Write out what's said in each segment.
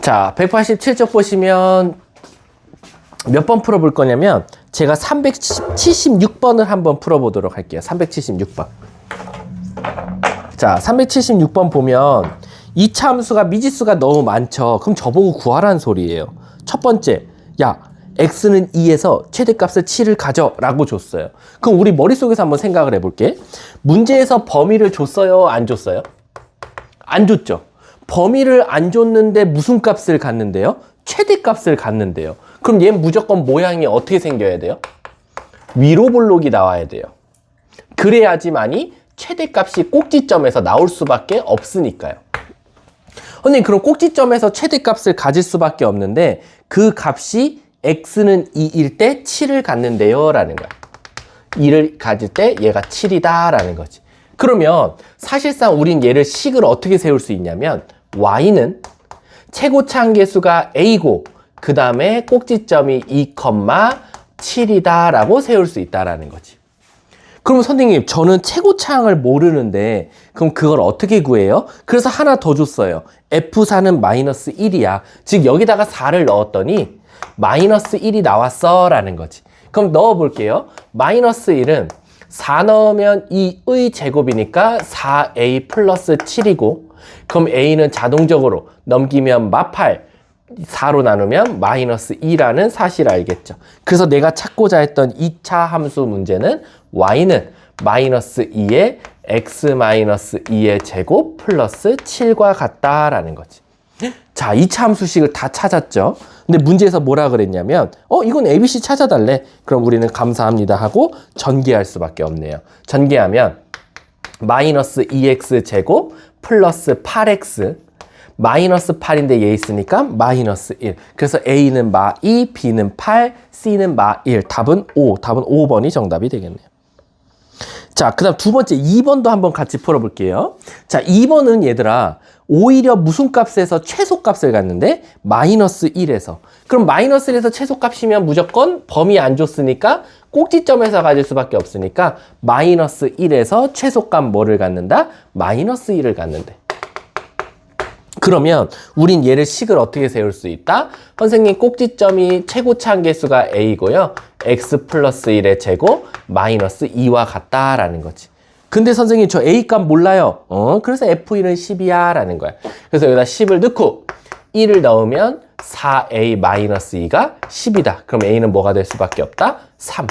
자, 187쪽 보시면 몇 번 풀어볼 거냐면 제가 376번을 한번 풀어보도록 할게요. 376번. 자, 376번 보면 이 차 함수가 미지수가 너무 많죠. 그럼 저보고 구하라는 소리예요. 첫 번째, 야, x는 2에서 최대값을 7을 가져 라고 줬어요. 그럼 우리 머릿속에서 한번 생각을 해볼게. 문제에서 범위를 줬어요? 안 줬어요? 안 줬죠. 범위를 안 줬는데 무슨 값을 갖는데요? 최대값을 갖는데요. 그럼 얘는 무조건 모양이 어떻게 생겨야 돼요? 위로 볼록이 나와야 돼요. 그래야지만이 최대값이 꼭지점에서 나올 수밖에 없으니까요. 선생님, 그럼 꼭지점에서 최대값을 가질 수밖에 없는데 그 값이 x는 2일 때 7을 갖는데요 라는 거야. 2를 가질 때 얘가 7이다 라는 거지. 그러면 사실상 우린 얘를 식을 어떻게 세울 수 있냐면 y는 최고차 함계수가 a고 그 다음에 꼭지점이 2,7이다 라고 세울 수 있다라는 거지. 그럼 선생님, 저는 최고차항을 모르는데 그럼 그걸 어떻게 구해요? 그래서 하나 더 줬어요. F4는 마이너스 1이야. 즉 여기다가 4를 넣었더니 마이너스 1이 나왔어 라는 거지. 그럼 넣어볼게요. 마이너스 1은 4 넣으면 2의 제곱이니까 4a 플러스 7이고, 그럼 a는 자동적으로 넘기면 마팔 4로 나누면 마이너스 2라는 사실을 알겠죠. 그래서 내가 찾고자 했던 2차 함수 문제는 y는 마이너스 2에 x 마이너스 2의 제곱 플러스 7과 같다라는 거지. 자, 2차 함수식을 다 찾았죠. 근데 문제에서 뭐라 그랬냐면 이건 ABC 찾아달래. 그럼 우리는 감사합니다 하고 전개할 수밖에 없네요. 전개하면 마이너스 2x 제곱 플러스 8x 마이너스 8인데 얘 있으니까 마이너스 1. 그래서 A는 마 2, B는 8, C는 마 1. 답은 5. 답은 5번이 정답이 되겠네요. 자, 그 다음 두 번째 2번도 한번 같이 풀어볼게요. 자, 2번은 얘들아 오히려 무슨 값에서 최소값을 갖는데 마이너스 1에서. 그럼 마이너스 1에서 최소값이면 무조건 범위 안 줬으니까 꼭지점에서 가질 수밖에 없으니까 마이너스 1에서 최소값 뭐를 갖는다? 마이너스 1을 갖는데. 그러면 우린 얘를 식을 어떻게 세울 수 있다? 선생님, 꼭지점이 최고차 함계수가 a고요. x 플러스 1의 제곱 마이너스 2와 같다라는 거지. 근데 선생님, 저 a 값 몰라요. 그래서 f1은 10이야 라는 거야. 그래서 여기다 10을 넣고 1을 넣으면 4a 마이너스 2가 10이다. 그럼 a는 뭐가 될 수밖에 없다? 3.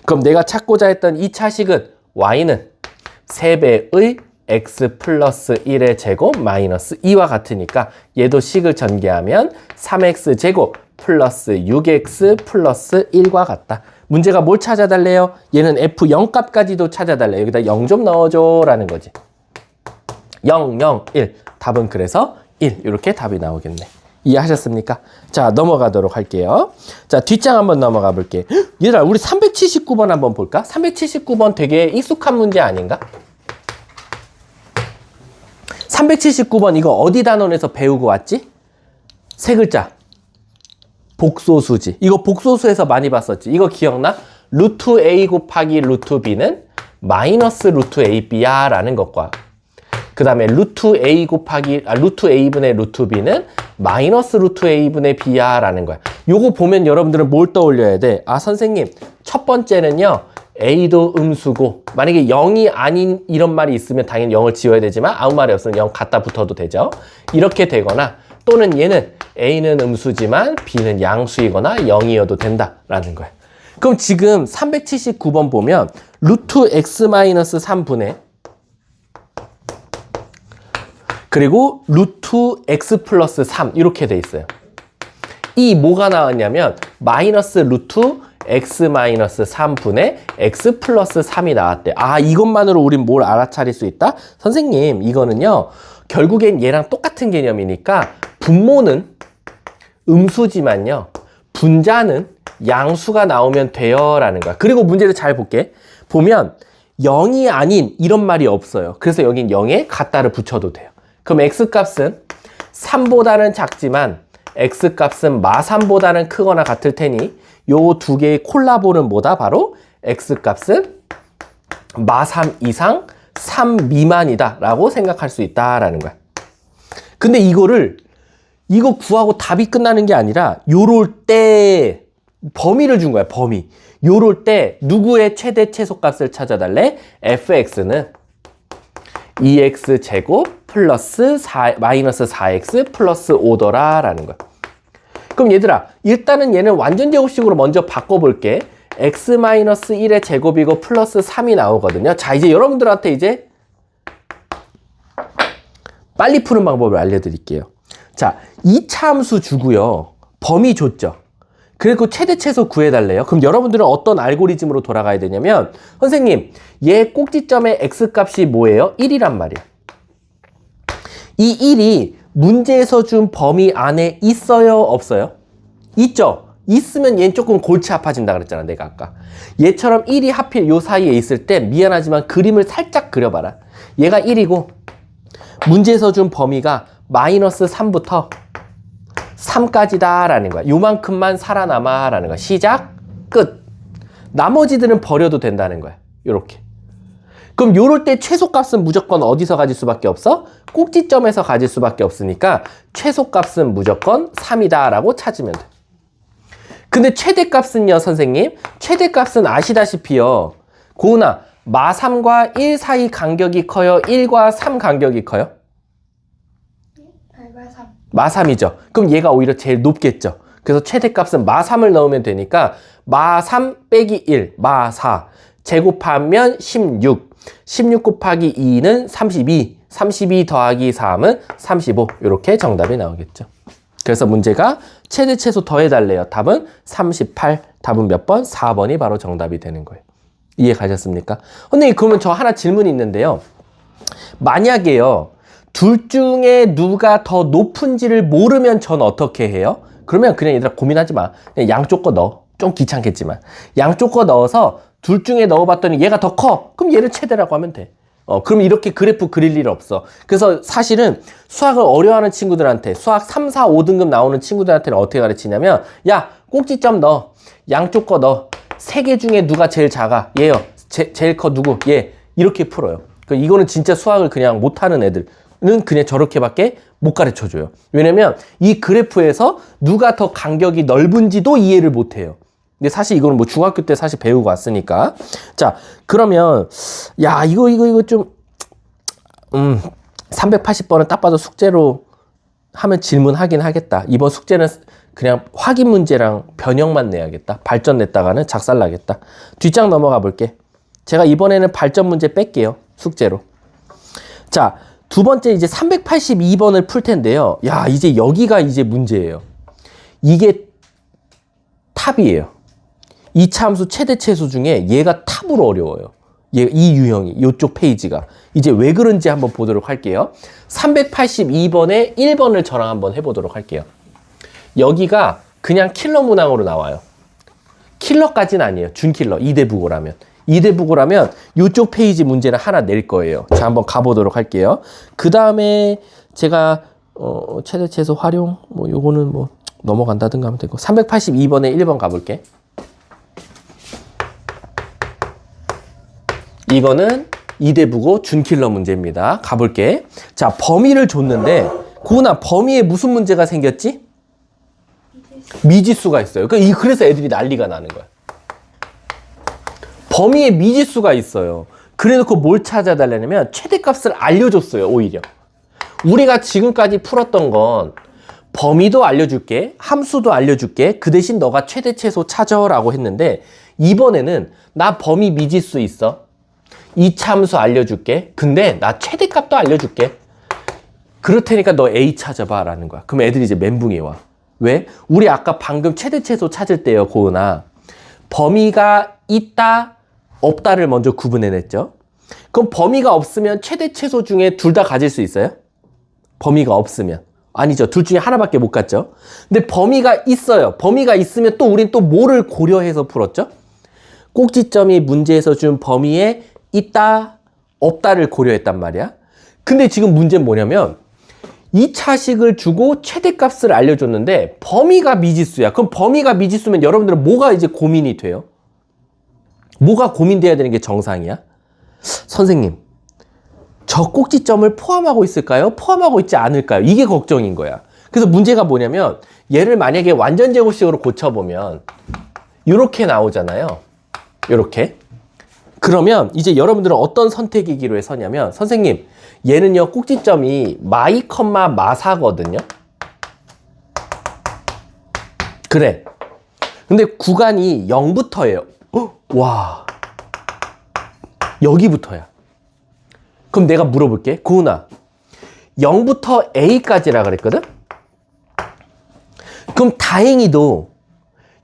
그럼 내가 찾고자 했던 2차식은 y는 3배의 x 플러스 1의 제곱 마이너스 2와 같으니까 얘도 식을 전개하면 3x 제곱 플러스 6x 플러스 1과 같다. 문제가 뭘 찾아달래요? 얘는 f0 값까지도 찾아달래. 여기다 0 좀 넣어줘 라는 거지. 0, 0, 1. 답은 그래서 1. 이렇게 답이 나오겠네. 이해하셨습니까? 자, 넘어가도록 할게요. 자, 뒷장 한번 넘어가 볼게. 얘들아, 우리 379번 한번 볼까? 379번 되게 익숙한 문제 아닌가? 379번 이거 어디 단원에서 배우고 왔지? 세 글자. 복소수지. 이거 복소수에서 많이 봤었지. 이거 기억나? 루트 a 곱하기 루트 b는 마이너스 루트 ab야 라는 것과 그 다음에 루트 a분의 루트 b는 마이너스 루트 a분의 b야 라는 거야. 요거 보면 여러분들은 뭘 떠올려야 돼? 아, 선생님, 첫 번째는요, a도 음수고 만약에 0이 아닌 이런 말이 있으면 당연히 0을 지워야 되지만 아무 말이 없으면 0 갖다 붙어도 되죠. 이렇게 되거나 또는 얘는 a는 음수지만 b는 양수이거나 0이어도 된다라는 거야. 그럼 지금 379번 보면 루트 x-3분의 그리고 루트 x 플러스 3 이렇게 돼 있어요. 이 뭐가 나왔냐면 마이너스 루트 x-3분의 x 플러스 3이 나왔대. 아, 이것만으로 우린 뭘 알아차릴 수 있다? 선생님, 이거는요, 결국엔 얘랑 똑같은 개념이니까 분모는 음수지만요, 분자는 양수가 나오면 돼요 라는 거야. 그리고 문제를 잘 볼게. 보면 0이 아닌 이런 말이 없어요. 그래서 여긴 0에 갖다를 붙여도 돼요. 그럼 x값은 3보다는 작지만 x값은 마3보다는 크거나 같을 테니 요 두 개의 콜라보는 뭐다? 바로 x값은 마3 이상 3 미만이다 라고 생각할 수 있다라는 거야. 근데 이거를 이거 구하고 답이 끝나는 게 아니라 요럴 때 범위를 준 거야, 범위. 요럴 때 누구의 최대 최소값을 찾아달래? fx는 2x 제곱 플러스 마이너스 4x 플러스 5더라 라는 거야. 그럼 얘들아, 일단은 얘는 완전 제곱식으로 먼저 바꿔볼게. x-1의 제곱이고 플러스 3이 나오거든요. 자, 이제 여러분들한테 이제 빨리 푸는 방법을 알려드릴게요. 자, 2차 함수 주고요. 범위 줬죠. 그리고 최대 최소 구해달래요. 그럼 여러분들은 어떤 알고리즘으로 돌아가야 되냐면, 선생님, 얘 꼭지점의 x값이 뭐예요? 1이란 말이야. 이 1이 문제에서 준 범위 안에 있어요? 없어요? 있죠? 있으면 얘는 조금 골치 아파진다 그랬잖아, 내가 아까. 얘처럼 1이 하필 요 사이에 있을 때 미안하지만 그림을 살짝 그려봐라. 얘가 1이고 문제에서 준 범위가 마이너스 3부터 3까지다 라는 거야. 요만큼만 살아남아 라는 거야. 시작, 끝. 나머지들은 버려도 된다는 거야. 요렇게. 그럼 요럴 때 최소값은 무조건 어디서 가질 수밖에 없어? 꼭지점에서 가질 수밖에 없으니까 최소값은 무조건 3이다 라고 찾으면 돼. 근데 최대값은요, 선생님? 최대값은 아시다시피요. 고은아, 마3과 1 사이 간격이 커요? 1과 3 간격이 커요? 마3이죠. 그럼 얘가 오히려 제일 높겠죠. 그래서 최대값은 마3을 넣으면 되니까 마3 빼기 1, 마4 제곱하면 16, 16 곱하기 2는 32, 32 더하기 3은 35 이렇게 정답이 나오겠죠. 그래서 문제가 최대 최소 더해달래요. 답은 38. 답은 몇 번? 4번이 바로 정답이 되는 거예요. 이해 가셨습니까? 선생님, 그러면 저 하나 질문이 있는데요. 만약에요, 둘 중에 누가 더 높은지를 모르면 전 어떻게 해요? 그러면 그냥 얘들아 고민하지 마. 그냥 양쪽 거 넣어. 좀 귀찮겠지만. 양쪽 거 넣어서 둘 중에 넣어봤더니 얘가 더 커. 그럼 얘를 최대라고 하면 돼. 그럼 이렇게 그래프 그릴 일 없어. 그래서 사실은 수학을 어려워하는 친구들한테, 수학 3, 4, 5등급 나오는 친구들한테는 어떻게 가르치냐면, 야, 꼭지점 넣어. 양쪽 거 넣어. 세 개 중에 누가 제일 작아? 얘요. 제일 커 누구? 얘. 이렇게 풀어요. 그러니까 이거는 진짜 수학을 그냥 못하는 애들은 그냥 저렇게밖에 못 가르쳐줘요. 왜냐면 이 그래프에서 누가 더 간격이 넓은지도 이해를 못해요. 근데 사실 이거는 뭐 중학교 때 사실 배우고 왔으니까. 자, 그러면 야, 이거 좀 380번은 딱 봐도 숙제로 하면 질문하긴 하겠다. 이번 숙제는 그냥 확인 문제랑 변형만 내야겠다. 발전 냈다가는 작살나겠다. 뒷장 넘어가 볼게. 제가 이번에는 발전 문제 뺄게요. 숙제로. 자, 두 번째 이제 382번을 풀 텐데요. 야, 이제 여기가 이제 문제예요. 이게 탑이에요. 2차 함수 최대 최소 중에 얘가 탑으로 어려워요. 이 유형이, 이쪽 페이지가. 이제 왜 그런지 한번 보도록 할게요. 382번에 1번을 저랑 한번 해보도록 할게요. 여기가 그냥 킬러 문항으로 나와요. 킬러까지는 아니에요. 준킬러, 2대 국어라면. 2대 국어라면 이쪽 페이지 문제는 하나 낼 거예요. 자, 한번 가보도록 할게요. 그 다음에 제가 최대 최소 활용, 뭐 요거는 뭐 넘어간다든가 하면 되고, 382번에 1번 가볼게. 이거는 2대 국어 준킬러 문제입니다. 가볼게. 자, 범위를 줬는데, 고은아, 범위에 무슨 문제가 생겼지? 미지수가 있어요. 그래서 애들이 난리가 나는 거야. 범위에 미지수가 있어요. 그래놓고 뭘 찾아달라냐면 최대값을 알려줬어요. 오히려 우리가 지금까지 풀었던 건 범위도 알려줄게, 함수도 알려줄게, 그 대신 너가 최대 최소 찾아라고 했는데, 이번에는 나 범위 미지수 있어, 이차 함수 알려줄게, 근데 나 최대값도 알려줄게, 그렇다니까 너 A 찾아봐 라는 거야. 그럼 애들이 이제 멘붕이 와. 왜? 우리 아까 방금 최대 최소 찾을 때요, 고은아, 범위가 있다 없다를 먼저 구분해냈죠. 그럼 범위가 없으면 최대 최소 중에 둘 다 가질 수 있어요? 범위가 없으면 아니죠. 둘 중에 하나밖에 못 갔죠. 근데 범위가 있어요. 범위가 있으면 또 우린 또 뭐를 고려해서 풀었죠? 꼭지점이 문제에서 준 범위에 있다 없다를 고려했단 말이야. 근데 지금 문제는 뭐냐면 2차식을 주고 최대값을 알려줬는데 범위가 미지수야. 그럼 범위가 미지수면 여러분들은 뭐가 이제 고민이 돼요? 뭐가 고민돼야 되는 게 정상이야? 선생님, 저 꼭지점을 포함하고 있을까요? 포함하고 있지 않을까요? 이게 걱정인 거야. 그래서 문제가 뭐냐면 얘를 만약에 완전 제곱식으로 고쳐보면 이렇게 나오잖아요. 이렇게. 그러면 이제 여러분들은 어떤 선택이기로 서냐면 선생님 얘는요 꼭지점이 마이, 마사거든요. 그래. 근데 구간이 0부터예요. 와. 여기부터야. 그럼 내가 물어볼게. 고은아. 0부터 A까지라 그랬거든? 그럼 다행히도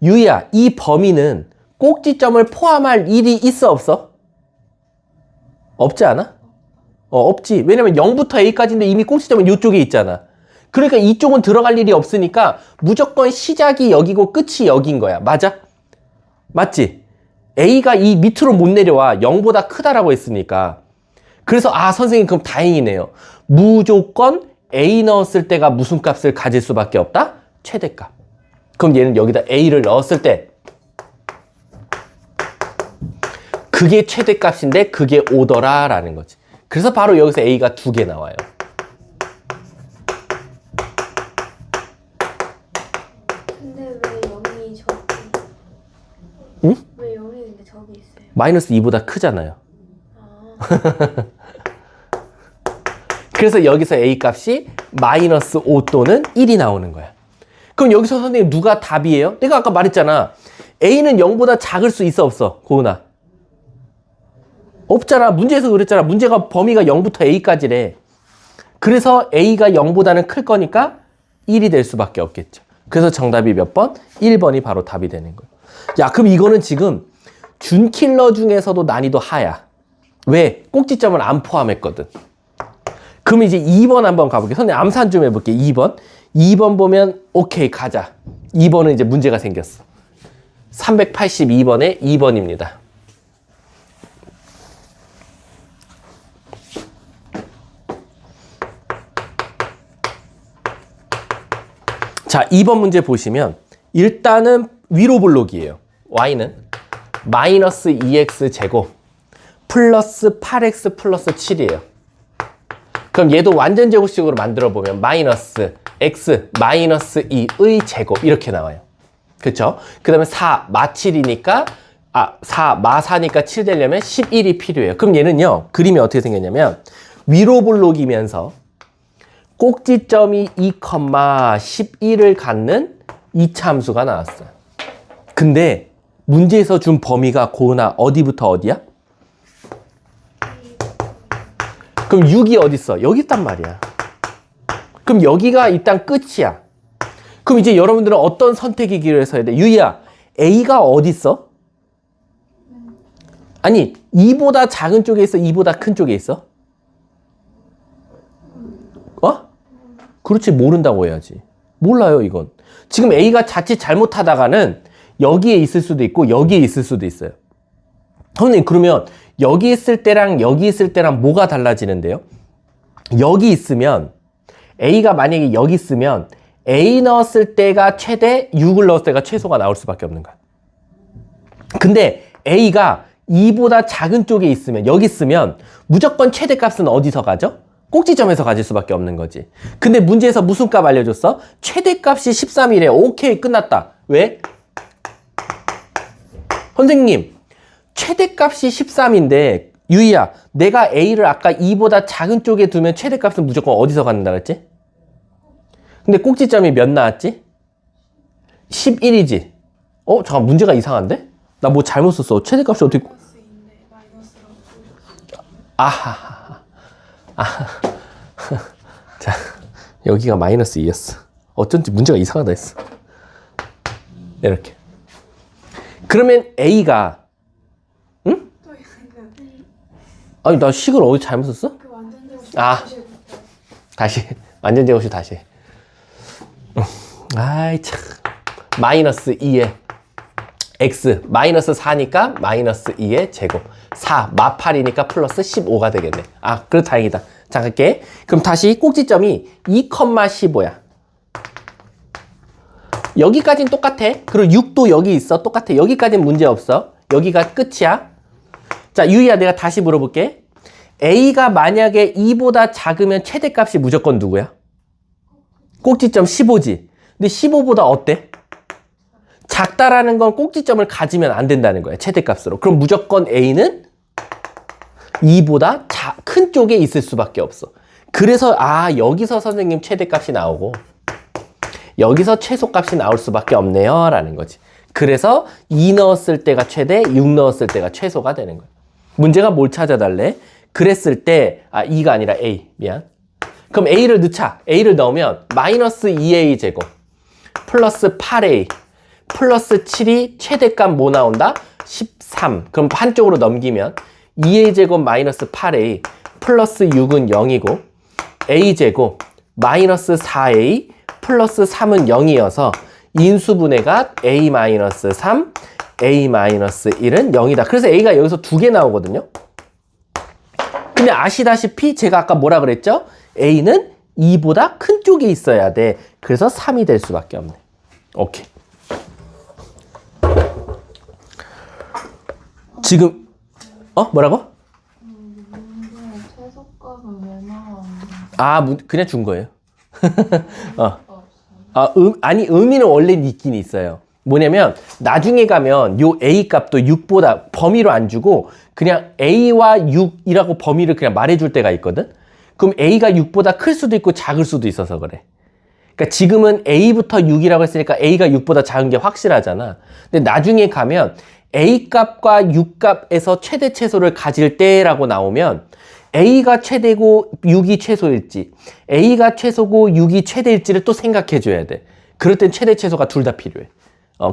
유희야, 이 범위는 꼭지점을 포함할 일이 있어 없어? 없지 않아? 없지. 왜냐면 0부터 A까지인데 이미 꼭지점은 이쪽에 있잖아. 그러니까 이쪽은 들어갈 일이 없으니까 무조건 시작이 여기고 끝이 여긴 거야. 맞아? 맞지? A가 이 밑으로 못 내려와. 0보다 크다라고 했으니까. 그래서 선생님 그럼 다행이네요. 무조건 A 넣었을 때가 무슨 값을 가질 수밖에 없다? 최대값. 그럼 얘는 여기다 A를 넣었을 때 그게 최대값인데 그게 5더라 라는 거지. 그래서 바로 여기서 A가 2개 나와요. 근데 왜 0이 저기? 응? 왜 0이 근데 저기 있어요? 마이너스 2보다 크잖아요. 아, 그래서 여기서 A 값이 마이너스 5 또는 1이 나오는 거야. 그럼 여기서 선생님 누가 답이에요? 내가 아까 말했잖아. A는 0보다 작을 수 있어 없어? 고은아. 없잖아. 문제에서 그랬잖아. 문제가 범위가 0부터 A까지래. 그래서 A가 0보다는 클 거니까 1이 될 수밖에 없겠죠. 그래서 정답이 몇 번? 1번이 바로 답이 되는 거예요. 야, 그럼 이거는 지금 준킬러 중에서도 난이도 하야. 왜? 꼭지점을 안 포함했거든. 그럼 이제 2번 한번 가볼게요. 선생님 암산 좀 해볼게요. 2번. 2번 보면 오케이 가자. 2번은 이제 문제가 생겼어. 382번에 2번입니다. 자, 2번 문제 보시면 일단은 위로 블록이에요. y는 마이너스 2x 제곱 플러스 8x 플러스 7이에요. 그럼 얘도 완전 제곱식으로 만들어 보면 마이너스 x 마이너스 2의 제곱 이렇게 나와요. 그렇죠? 그 다음에 4 마 7이니까 4 마 4니까 7 되려면 11이 필요해요. 그럼 얘는요 그림이 어떻게 생겼냐면 위로 블록이면서 꼭지점이 2,11을 갖는 이차함수가 나왔어요. 근데 문제에서 준 범위가 고은아 어디부터 어디야? 그럼 6이 어디 있어? 여기 있단 말이야. 그럼 여기가 일단 끝이야. 그럼 이제 여러분들은 어떤 선택이기로 해서 해야 돼? 유희야, A가 어디 있어? 아니, 2보다 작은 쪽에 있어? 2보다 큰 쪽에 있어? 그렇지, 모른다고 해야지. 몰라요, 이건. 지금 A가 자칫 잘못하다가는 여기에 있을 수도 있고 여기에 있을 수도 있어요. 선생님, 그러면 여기 있을 때랑 여기 있을 때랑 뭐가 달라지는데요? 여기 있으면 A가 만약에 여기 있으면 A 넣었을 때가 최대, 6을 넣었을 때가 최소가 나올 수밖에 없는 거야. 근데 A가 2보다 작은 쪽에 있으면 여기 있으면 무조건 최대값은 어디서 가죠? 꼭지점에서 가질 수밖에 없는 거지. 근데 문제에서 무슨 값 알려줬어? 최대값이 13이래. 오케이, 끝났다. 왜? 선생님, 최대값이 13인데 유희야, 내가 A를 아까 2보다 작은 쪽에 두면 최대값은 무조건 어디서 갖는다 그랬지? 근데 꼭지점이 몇 나왔지? 11이지. 잠깐 문제가 이상한데? 나 뭐 잘못 썼어. 최대값이 어떻게... 자, 여기가 마이너스 2였어. 어쩐지 문제가 이상하다 했어. 이렇게. 그러면 A가 응? 아니, 나 식을 어디 잘못 썼어? 다시 완전 제곱식 다시. 아이 참. 마이너스 2에 x 마이너스 4니까 마이너스 2의 제곱 4 마 8이니까 플러스 15가 되겠네. 그래도 다행이다. 자, 갈게. 그럼 다시 꼭지점이 2,15야. 여기까지는 똑같아. 그리고 6도 여기 있어. 똑같아. 여기까지는 문제 없어. 여기가 끝이야. 자, 유희야, 내가 다시 물어볼게. A가 만약에 2보다 작으면 최대값이 무조건 누구야? 꼭지점 15지. 근데 15보다 어때? 작다라는 건 꼭지점을 가지면 안 된다는 거야. 최대값으로. 그럼 무조건 A는 2보다 큰 쪽에 있을 수밖에 없어. 그래서 여기서 선생님 최대값이 나오고 여기서 최소값이 나올 수밖에 없네요 라는 거지. 그래서 2 넣었을 때가 최대, 6 넣었을 때가 최소가 되는 거야. 문제가 뭘 찾아달래? 그랬을 때 2가 아니라 A. 미안. 그럼 A를 넣자. A를 넣으면 마이너스 2A 제곱 플러스 8A 플러스 7이 최대값 뭐 나온다? 13. 그럼 한쪽으로 넘기면 2A 제곱 마이너스 8A 플러스 6은 0이고 A 제곱 마이너스 4A 플러스 3은 0이어서 인수분해가 A-3, A-1은 0이다. 그래서 A가 여기서 2개 나오거든요. 근데 아시다시피 제가 아까 뭐라 그랬죠? A는 2보다 큰 쪽에 있어야 돼. 그래서 3이 될 수밖에 없네. 오케이. 지금 뭐라고? 최소값은 왜 나왔는데? 그냥 준 거예요. 아니 의미는 원래 있긴 있어요. 뭐냐면 나중에 가면 요 A 값도 6보다 범위로 안 주고 그냥 A와 6이라고 범위를 그냥 말해줄 때가 있거든. 그럼 A가 6보다 클 수도 있고 작을 수도 있어서 그래. 그러니까 지금은 A부터 6이라고 했으니까 A가 6보다 작은 게 확실하잖아. 근데 나중에 가면 A 값과 6 값에서 최대 최소를 가질 때라고 나오면 A가 최대고 6이 최소일지 A가 최소고 6이 최대일지를 또 생각해 줘야 돼. 그럴 땐 최대 최소가 둘 다 필요해.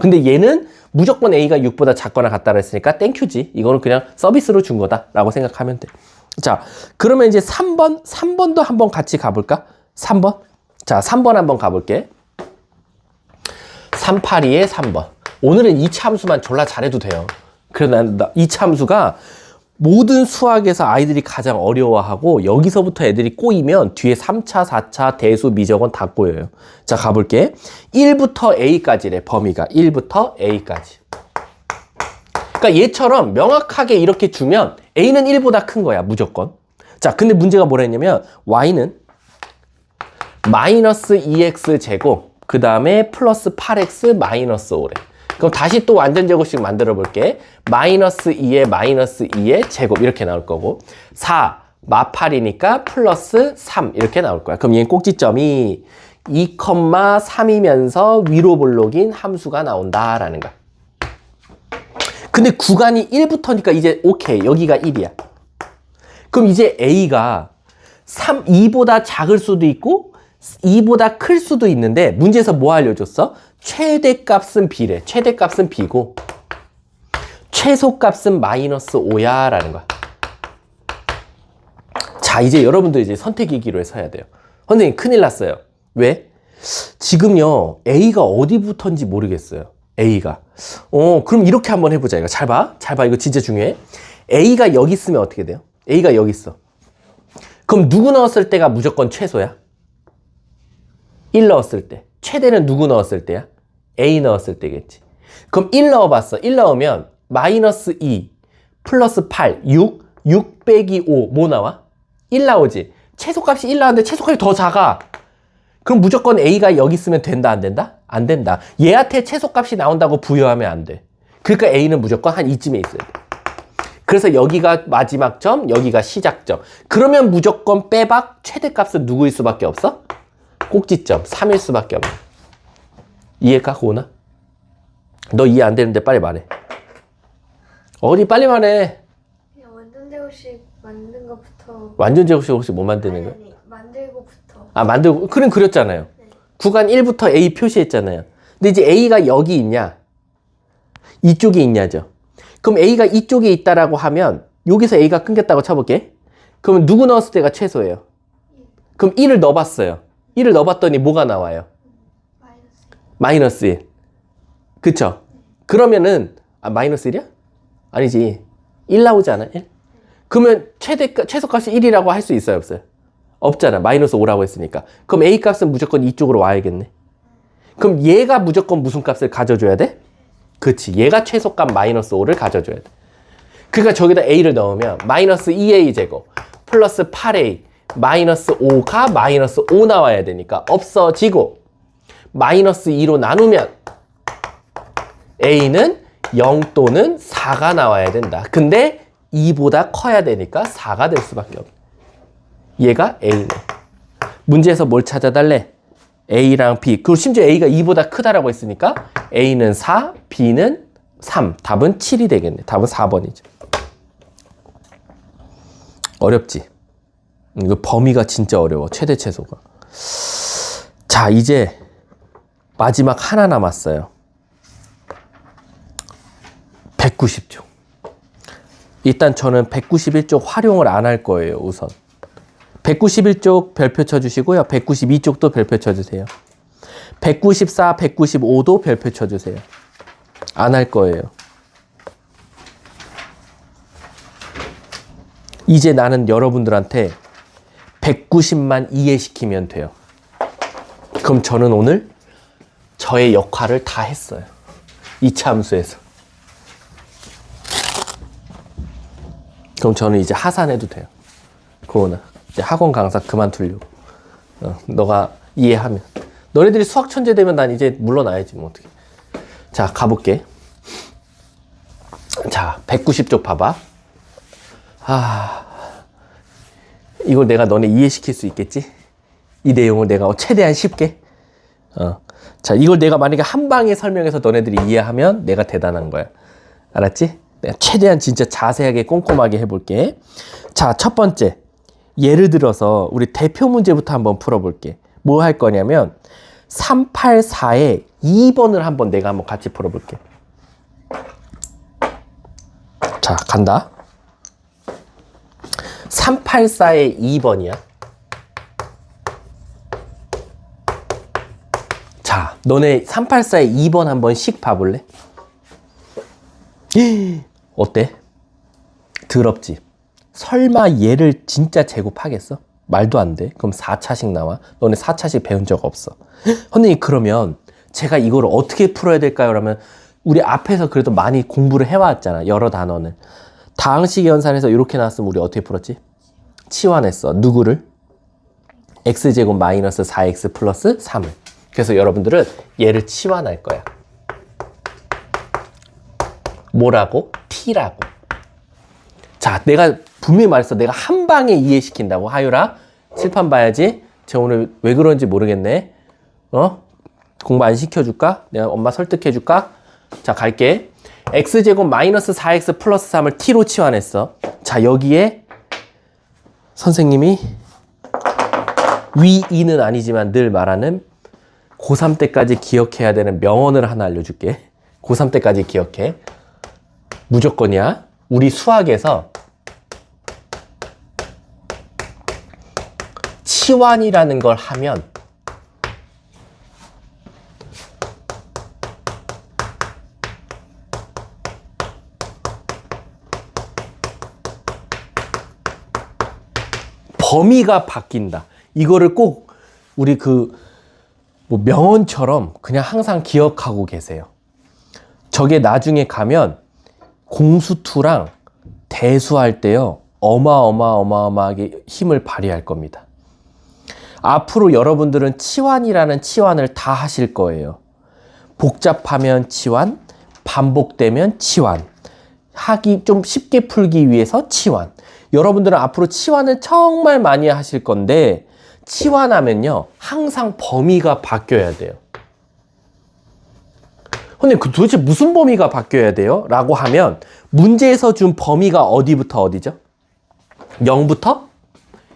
근데 얘는 무조건 A가 6보다 작거나 같다고 했으니까 땡큐지. 이거는 그냥 서비스로 준 거다라고 생각하면 돼. 자, 그러면 이제 3번도 한번 같이 가볼까? 3번? 자, 3번 한번 가볼게. 382의 3번. 오늘은 이차 함수만 졸라 잘해도 돼요. 그래서 난 이차 함수가 모든 수학에서 아이들이 가장 어려워하고 여기서부터 애들이 꼬이면 뒤에 3차, 4차, 대수, 미적은 다 꼬여요. 자, 가볼게. 1부터 A까지래, 범위가. 1부터 A까지. 그러니까 얘처럼 명확하게 이렇게 주면 A는 1보다 큰 거야, 무조건. 자, 근데 문제가 뭐라 했냐면 Y는 마이너스 2x 제곱, 그 다음에 플러스 8x 마이너스 5래. 그럼 다시 또 완전 제곱식 만들어 볼게. 마이너스 2에 마이너스 2의 제곱 이렇게 나올 거고 4 마8이니까 플러스 3 이렇게 나올 거야. 그럼 얘는 꼭지점이 2,3이면서 위로 볼록인 함수가 나온다라는 거야. 근데 구간이 1부터니까 이제 오케이. 여기가 1이야. 그럼 이제 A가 2보다 작을 수도 있고 2보다 클 수도 있는데 문제에서 뭐 알려줬어? 최대값은 B래. 최대값은 B고 최소값은 마이너스 5야 라는 거야. 자, 이제 여러분들 이제 선택의 기로에 서야 돼요. 선생님 큰일 났어요. 왜? 지금요 A가 어디부터인지 모르겠어요. A가 그럼 이렇게 한번 해보자. 이거 잘 봐. 잘 봐. 이거 진짜 중요해. A가 여기 있으면 어떻게 돼요? A가 여기 있어. 그럼 누구 넣었을 때가 무조건 최소야? 1 넣었을 때. 최대는 누구 넣었을 때야? A 넣었을 때겠지. 그럼 1 넣어봤어. 1 넣으면 마이너스 2 플러스 8 6 빼기 5 뭐 나와? 1 나오지. 최소값이 1 나왔는데 최소값이 더 작아. 그럼 무조건 A가 여기 있으면 된다 안 된다? 안 된다. 얘한테 최소값이 나온다고 부여하면 안 돼. 그러니까 A는 무조건 한 이쯤에 있어야 돼. 그래서 여기가 마지막 점, 여기가 시작점. 그러면 무조건 빼박 최대값은 누구일 수밖에 없어? 꼭지점 3일 수밖에 없네. 이해가 고나? 너 이해 안 되는데 빨리 말해. 어디 빨리 말해. 그냥 완전 제곱식 만든 것부터. 완전 제곱식 혹시 못 만드는 거야? 아니, 만들고부터. 만들고 그럼 그렸잖아요. 네. 구간 1부터 A 표시했잖아요. 근데 이제 A가 여기 있냐? 이쪽에 있냐죠. 그럼 A가 이쪽에 있다라고 하면 여기서 A가 끊겼다고 쳐볼게. 그럼 누구 넣었을 때가 최소예요? 그럼 1을 넣어봤어요. 1을 넣어봤더니 뭐가 나와요? 마이너스 1. 그쵸? 그러면은 마이너스 1이야? 아니지. 1 나오지 않아? 1? 그러면 최소값이 1이라고 할 수 있어요? 없어요? 없잖아. 마이너스 5라고 했으니까. 그럼 A 값은 무조건 이쪽으로 와야겠네. 그럼 얘가 무조건 무슨 값을 가져줘야 돼? 그치. 얘가 최소값 마이너스 5를 가져줘야 돼. 그러니까 저기다 A를 넣으면 마이너스 2A 제곱 플러스 8A 마이너스 5가 마이너스 5 나와야 되니까 없어지고 마이너스 2로 나누면 a는 0 또는 4가 나와야 된다. 근데 2보다 커야 되니까 4가 될 수밖에 없네. 얘가 a네. 문제에서 뭘 찾아달래? a랑 b. 그리고 심지어 a가 2보다 크다라고 했으니까 a는 4, b는 3. 답은 7이 되겠네. 답은 4번이죠. 어렵지? 이거 범위가 진짜 어려워. 최대 최소가. 자, 이제 마지막 하나 남았어요. 190쪽. 일단 저는 191쪽 활용을 안 할 거예요, 우선. 191쪽 별표 쳐주시고요. 192쪽도 별표 쳐주세요. 194, 195도 별표 쳐주세요. 안 할 거예요. 이제 나는 여러분들한테 190만 이해시키면 돼요. 그럼 저는 오늘 저의 역할을 다 했어요. 이차 함수에서. 그럼 저는 이제 하산해도 돼요. 고은아, 이제 학원 강사 그만두려고. 너가 이해하면. 너네들이 수학 천재 되면 난 이제 물러나야지 뭐 어떻게. 자, 가볼게. 자, 190쪽 봐봐. 이걸 내가 너네 이해시킬 수 있겠지? 이 내용을 내가 최대한 쉽게. 자, 이걸 내가 만약에 한 방에 설명해서 너네들이 이해하면 내가 대단한 거야. 알았지? 내가 최대한 진짜 자세하게 꼼꼼하게 해볼게. 자, 첫 번째. 예를 들어서 우리 대표 문제부터 한번 풀어볼게. 뭐 할 거냐면 384에 2번을 한번 내가 한번 같이 풀어볼게. 자, 간다. 384에 2번이야. 자, 너네 384에 2번 한번 씩 봐볼래? 어때? 더럽지? 설마 얘를 진짜 제곱하겠어? 말도 안 돼. 그럼 4차식 나와. 너네 4차식 배운 적 없어. 선생님, 그러면 제가 이걸 어떻게 풀어야 될까요? 그러면 우리 앞에서 그래도 많이 공부를 해왔잖아. 여러 단어는. 다항식 연산에서 이렇게 나왔으면 우리 어떻게 풀었지? 치환했어. 누구를? x제곱 마이너스 4x 플러스 3을. 그래서 여러분들은 얘를 치환할 거야. 뭐라고? t라고. 자, 내가 분명히 말했어. 내가 한 방에 이해시킨다고. 하유라, 칠판 봐야지. 쟤 오늘 왜 그런지 모르겠네. 공부 안 시켜줄까? 내가 엄마 설득해줄까? 자, 갈게. x제곱 마이너스 4x 플러스 3을 t로 치환했어. 자, 여기에 선생님이 위2는 아니지만 늘 말하는 고3 때까지 기억해야 되는 명언을 하나 알려줄게. 고3 때까지 기억해. 무조건이야. 우리 수학에서 치환이라는 걸 하면 범위가 바뀐다. 이거를 꼭 우리 뭐 명언처럼 그냥 항상 기억하고 계세요. 저게 나중에 가면 공수투랑 대수할 때요, 어마어마하게 힘을 발휘할 겁니다. 앞으로 여러분들은 치환이라는 치환을 다 하실 거예요. 복잡하면 치환, 반복되면 치환, 하기 좀 쉽게 풀기 위해서 치환. 여러분들은 앞으로 치환을 정말 많이 하실 건데, 치환하면요 항상 범위가 바뀌어야 돼요. 근데 도대체 무슨 범위가 바뀌어야 돼요? 라고 하면 문제에서 준 범위가 어디부터 어디죠? 0부터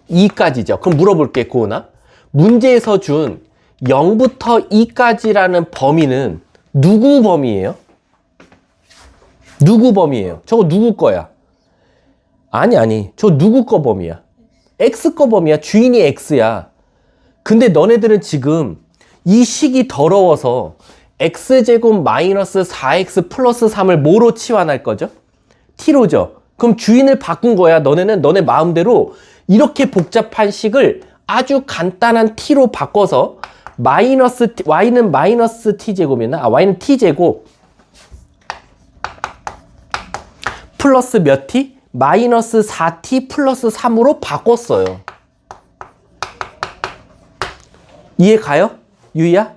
2까지죠. 그럼 물어볼게, 고은아. 문제에서 준 0부터 2까지라는 범위는 누구 범위예요? 누구 범위예요? 저거 누구 거야? 아니. 저 누구 거 범위야? X 거 범위야. 주인이 X야. 근데 너네들은 지금 이 식이 더러워서 x제곱 마이너스 4x 플러스 3을 뭐로 치환할 거죠? t로죠. 그럼 주인을 바꾼 거야. 너네는 너네 마음대로 이렇게 복잡한 식을 아주 간단한 t로 바꿔서 y는 마이너스 t제곱이나 y는 t제곱 플러스 몇 t? 마이너스 4t 플러스 3으로 바꿨어요. 이해 가요? 유희야?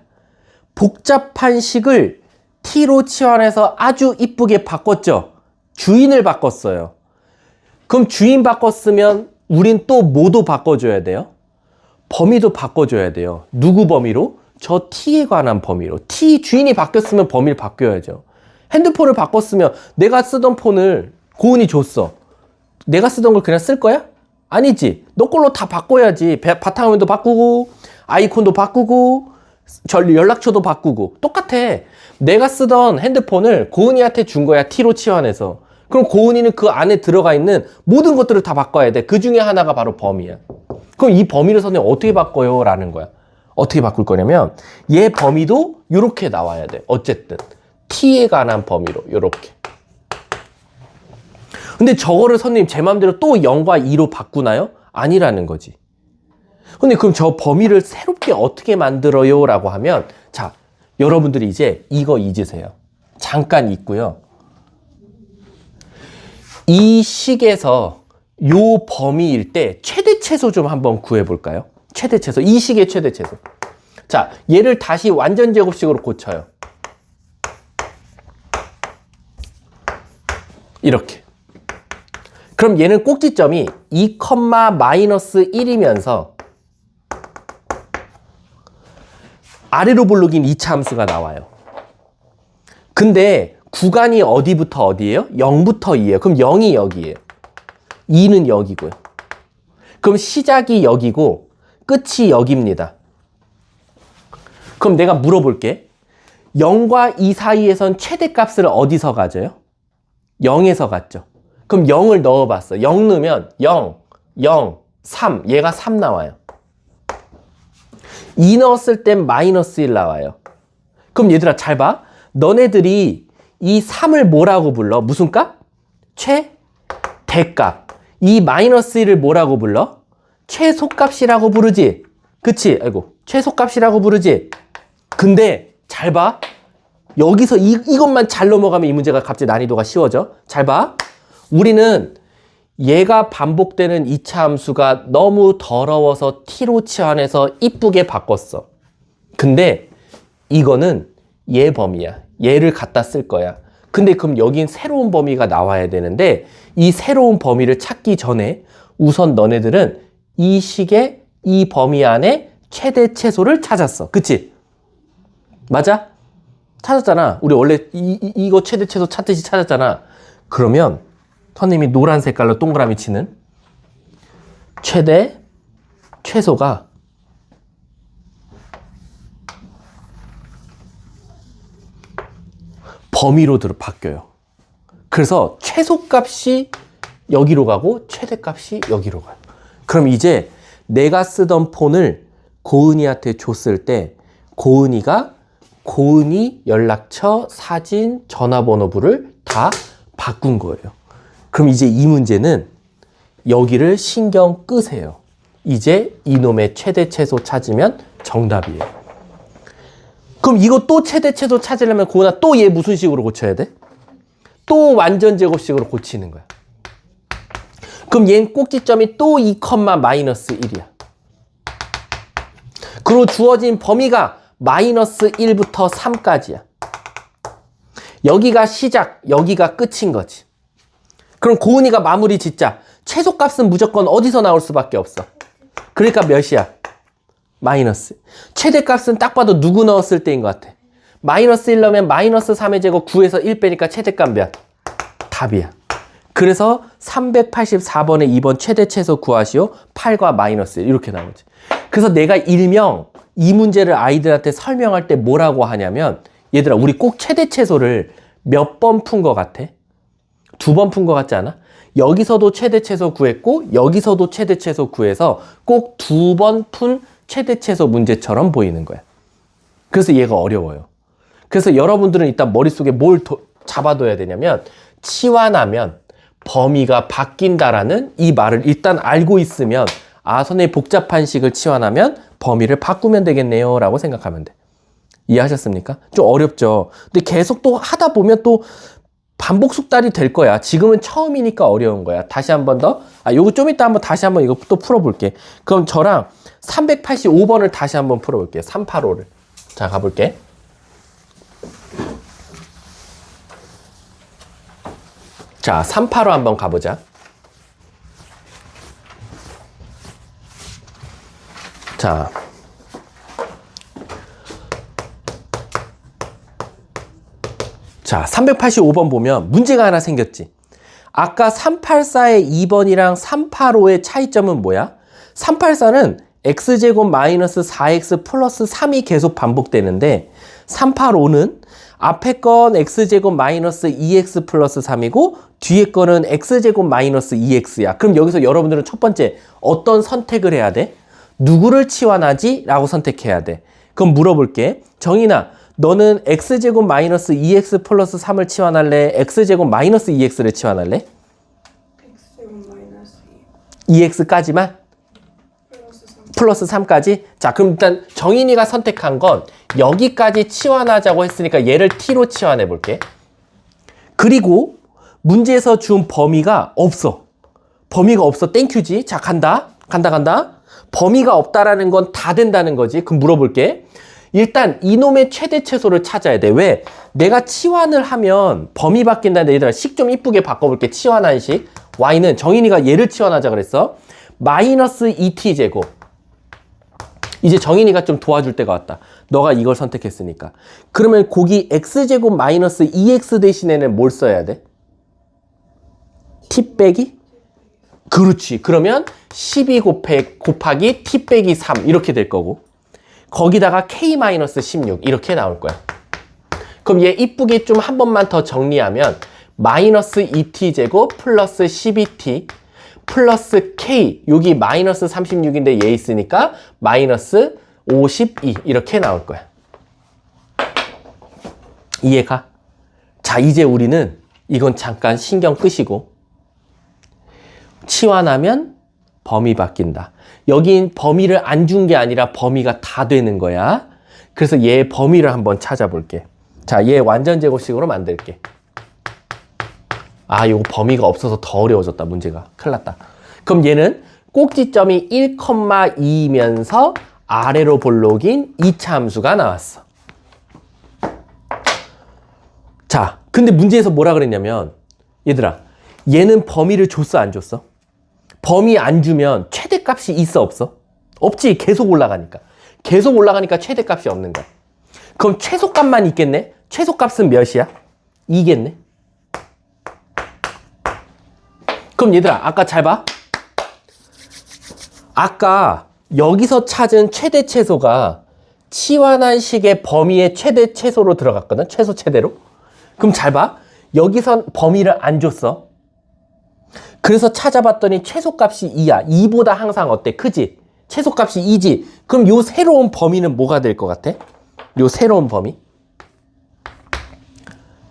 복잡한 식을 t로 치환해서 아주 이쁘게 바꿨죠? 주인을 바꿨어요. 그럼 주인 바꿨으면 우린 또 뭐도 바꿔줘야 돼요? 범위도 바꿔줘야 돼요. 누구 범위로? 저 t에 관한 범위로. t 주인이 바뀌었으면 범위를 바뀌어야죠. 핸드폰을 바꿨으면 내가 쓰던 폰을 고은이 줬어. 내가 쓰던 걸 그냥 쓸 거야? 아니지. 너 걸로 다 바꿔야지. 바탕화면도 바꾸고 아이콘도 바꾸고 연락처도 바꾸고 똑같아. 내가 쓰던 핸드폰을 고은이한테 준 거야. t로 치환해서. 그럼 고은이는 그 안에 들어가 있는 모든 것들을 다 바꿔야 돼. 그 중에 하나가 바로 범위야. 그럼 이 범위를 선생님 어떻게 바꿔요? 라는 거야. 어떻게 바꿀 거냐면 얘 범위도 이렇게 나와야 돼. 어쨌든 t에 관한 범위로 이렇게. 근데 저거를 선생님 제 맘대로 또 0과 2로 바꾸나요? 아니라는 거지. 근데 그럼 저 범위를 새롭게 어떻게 만들어요? 라고 하면 자, 여러분들이 이제 이거 잊으세요. 잠깐 잊고요. 이 식에서 요 범위일 때 최대 최소 좀 한번 구해볼까요? 최대 최소. 이 식의 최대 최소. 자, 얘를 다시 완전 제곱식으로 고쳐요. 이렇게. 그럼 얘는 꼭지점이 2, 마이너스 1이면서 아래로 볼록인 2차 함수가 나와요. 근데 구간이 어디부터 어디예요? 0부터 2예요. 그럼 0이 여기예요. 2는 여기고요. 그럼 시작이 여기고 끝이 여기입니다. 그럼 내가 물어볼게. 0과 2 사이에선 최대값을 어디서 가져요? 0에서 갔죠. 그럼 0을 넣어봤어. 0 넣으면 0, 0, 3. 얘가 3 나와요. 2 넣었을 땐 마이너스 1 나와요. 그럼 얘들아 잘 봐. 너네들이 이 3을 뭐라고 불러? 무슨 값? 최대값. 이 마이너스 1을 뭐라고 불러? 최소값이라고 부르지. 그치? 아이고, 최소값이라고 부르지. 근데 잘 봐. 여기서 이것만 잘 넘어가면 이 문제가 갑자기 난이도가 쉬워져. 잘 봐. 우리는 얘가 반복되는 2차 함수가 너무 더러워서 t로 치환해서 이쁘게 바꿨어. 근데 이거는 얘 범위야. 얘를 갖다 쓸 거야. 근데 그럼 여긴 새로운 범위가 나와야 되는데 이 새로운 범위를 찾기 전에 우선 너네들은 이 식의 이 범위 안에 최대 최소를 찾았어. 그치? 맞아? 찾았잖아. 우리 원래 이거 최대 최소 찾듯이 찾았잖아. 그러면 선생님이 노란 색깔로 동그라미 치는 최대 최소가 범위로 바뀌어요. 그래서 최소값이 여기로 가고 최대값이 여기로 가요. 그럼 이제 내가 쓰던 폰을 고은이한테 줬을 때 고은이가 고은이 연락처, 사진, 전화번호부를 다 바꾼 거예요. 그럼 이제 이 문제는 여기를 신경 끄세요. 이제 이놈의 최대 최소 찾으면 정답이에요. 그럼 이거 또 최대 최소 찾으려면 고은아 또 얘 무슨 식으로 고쳐야 돼? 또 완전 제곱식으로 고치는 거야. 그럼 얘는 꼭지점이 또 2, 마이너스 1이야. 그리고 주어진 범위가 마이너스 1부터 3까지야. 여기가 시작, 여기가 끝인 거지. 그럼 고은이가 마무리 짓자. 최소값은 무조건 어디서 나올 수밖에 없어. 그러니까 몇이야? 마이너스. 최대값은 딱 봐도 누구 넣었을 때인 것 같아. 마이너스 1 넣으면 마이너스 3의 제곱 9에서 1 빼니까 최대값 몇? 답이야. 그래서 384번에 2번 최대 최소 구하시오. 8과 마이너스 1 이렇게 나오지. 그래서 내가 일명 이 문제를 아이들한테 설명할 때 뭐라고 하냐면 얘들아 우리 꼭 최대 최소를 몇 번 푼 것 같아? 2번 푼 것 같지 않아? 여기서도 최대 최소 구했고 여기서도 최대 최소 구해서 꼭 2번 푼 최대 최소 문제처럼 보이는 거야. 그래서 얘가 어려워요. 그래서 여러분들은 일단 머릿속에 뭘 잡아둬야 되냐면 치환하면 범위가 바뀐다라는 이 말을 일단 알고 있으면 아 선생님 복잡한 식을 치환하면 범위를 바꾸면 되겠네요 라고 생각하면 돼. 이해하셨습니까? 좀 어렵죠. 근데 계속 또 하다 보면 또 반복 숙달이 될 거야. 지금은 처음이니까 어려운 거야. 다시 한 번 더. 요거 좀 이따 한번 다시 한번 이거 또 풀어볼게. 그럼 저랑 385번을 다시 한번 풀어볼게요. 385를. 자, 가볼게. 자, 385 한번 가보자. 자. 자, 385번 보면 문제가 하나 생겼지. 아까 384의 2번이랑 385의 차이점은 뭐야? 384는 x제곱 마이너스 4x 플러스 3이 계속 반복되는데 385는 앞에 건 x제곱 마이너스 2x 플러스 3이고 뒤에 거는 x제곱 마이너스 2x야. 그럼 여기서 여러분들은 첫 번째 어떤 선택을 해야 돼? 누구를 치환하지? 라고 선택해야 돼. 그럼 물어볼게. 정인아, 너는 x제곱 마이너스 2x 플러스 3을 치환할래? x제곱 마이너스 2x를 치환할래? x제곱 마이너스 2x까지만? 플러스 3까지? 자, 그럼 일단 정인이가 선택한 건 여기까지 치환하자고 했으니까 얘를 t로 치환해 볼게. 그리고 문제에서 준 범위가 없어. 범위가 없어. 땡큐지. 자, 간다. 범위가 없다라는 건 다 된다는 거지. 그럼 물어볼게. 일단 이놈의 최대 최소를 찾아야 돼. 왜? 내가 치환을 하면 범위 바뀐다는데 얘들아 식 좀 이쁘게 바꿔볼게. 치환한 식. y는 정인이가 얘를 치환하자 그랬어. 마이너스 2t제곱. 이제 정인이가 좀 도와줄 때가 왔다. 너가 이걸 선택했으니까. 그러면 거기 x제곱 마이너스 2x 대신에는 뭘 써야 돼? t 빼기? 그렇지. 그러면 12 곱하기 t 빼기 3 이렇게 될 거고 거기다가 k-16 이렇게 나올 거야. 그럼 얘 이쁘게 좀 한 번만 더 정리하면 마이너스 2t제곱 플러스 12t 플러스 k 여기 마이너스 36인데 얘 있으니까 마이너스 52 이렇게 나올 거야. 이해가? 자, 이제 우리는 이건 잠깐 신경 끄시고 치환하면 범위 바뀐다. 여긴 범위를 안 준 게 아니라 범위가 다 되는 거야. 그래서 얘 범위를 한번 찾아볼게. 자, 얘 완전 제곱식으로 만들게. 요거 범위가 없어서 더 어려워졌다, 문제가. 큰일 났다. 그럼 얘는 꼭지점이 1,2이면서 아래로 볼록인 2차 함수가 나왔어. 자, 근데 문제에서 뭐라 그랬냐면 얘들아, 얘는 범위를 줬어, 안 줬어? 범위 안 주면 최대값이 있어, 없어? 없지. 계속 올라가니까. 계속 올라가니까 최대값이 없는 거야. 그럼 최소값만 있겠네? 최소값은 몇이야? 2겠네? 그럼 얘들아, 아까 잘 봐. 아까 여기서 찾은 최대 최소가 치환한 식의 범위의 최대 최소로 들어갔거든? 최소 최대로? 그럼 잘 봐. 여기선 범위를 안 줬어. 그래서 찾아봤더니 최소값이 2야. 2보다 항상 어때? 크지? 최소값이 2지. 그럼 요 새로운 범위는 뭐가 될 것 같아? 요 새로운 범위?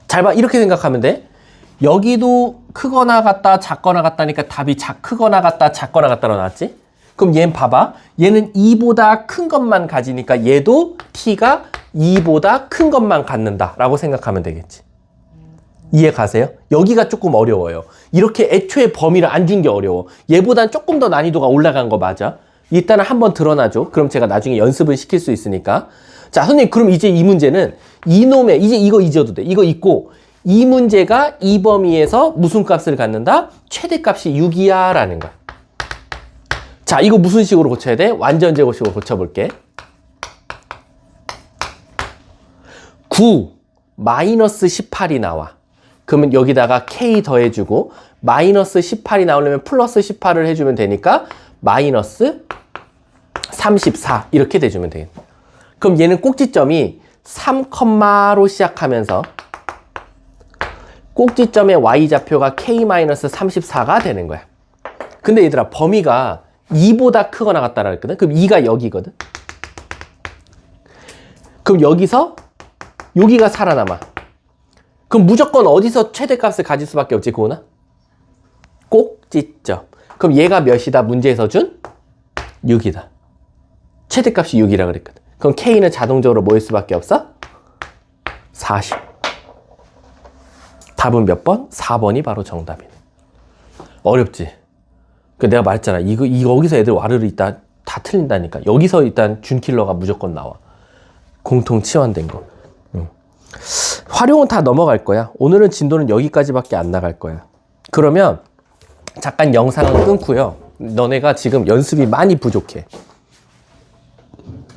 잘 봐. 이렇게 생각하면 돼. 여기도 크거나 같다, 작거나 같다니까 답이 크거나 같다, 작거나 같다로 나왔지? 그럼 얘는 봐봐. 얘는 2보다 큰 것만 가지니까 얘도 t가 2보다 큰 것만 갖는다 라고 생각하면 되겠지. 이해 가세요? 여기가 조금 어려워요. 이렇게 애초에 범위를 안 준 게 어려워. 얘보단 조금 더 난이도가 올라간 거 맞아? 일단은 한번 드러나줘. 그럼 제가 나중에 연습을 시킬 수 있으니까. 자, 선생님, 그럼 이제 이 문제는 이놈의, 이제 이거 잊어도 돼. 이거 잊고, 이 문제가 이 범위에서 무슨 값을 갖는다? 최대값이 6이야 라는 거야. 자, 이거 무슨 식으로 고쳐야 돼? 완전 제곱식으로 고쳐볼게. 9 마이너스 18이 나와. 그러면 여기다가 k 더해주고 마이너스 18이 나오려면 플러스 18을 해주면 되니까 마이너스 34 이렇게 돼주면 되겠네. 그럼 얘는 꼭지점이 3컴마로 시작하면서 꼭지점의 y좌표가 k-34가 되는 거야. 근데 얘들아, 범위가 2보다 크거나 같다라 했거든. 그럼 2가 여기거든. 그럼 여기서 여기가 살아남아. 그럼 무조건 어디서 최대값을 가질 수밖에 없지, 고은아? 꼭지점. 그럼 얘가 몇이다? 문제에서 준 6이다. 최대값이 6이라 그랬거든. 그럼 K는 자동적으로 뭐일 수밖에 없어? 40. 답은 몇 번? 4번이 바로 정답이네. 어렵지? 내가 말했잖아. 여기서 애들 와르르 있다 다 틀린다니까. 여기서 일단 준킬러가 무조건 나와. 공통 치환된 거. 활용은 다 넘어갈 거야. 오늘은 진도는 여기까지밖에 안 나갈 거야. 그러면 잠깐 영상은 끊고요. 너네가 지금 연습이 많이 부족해.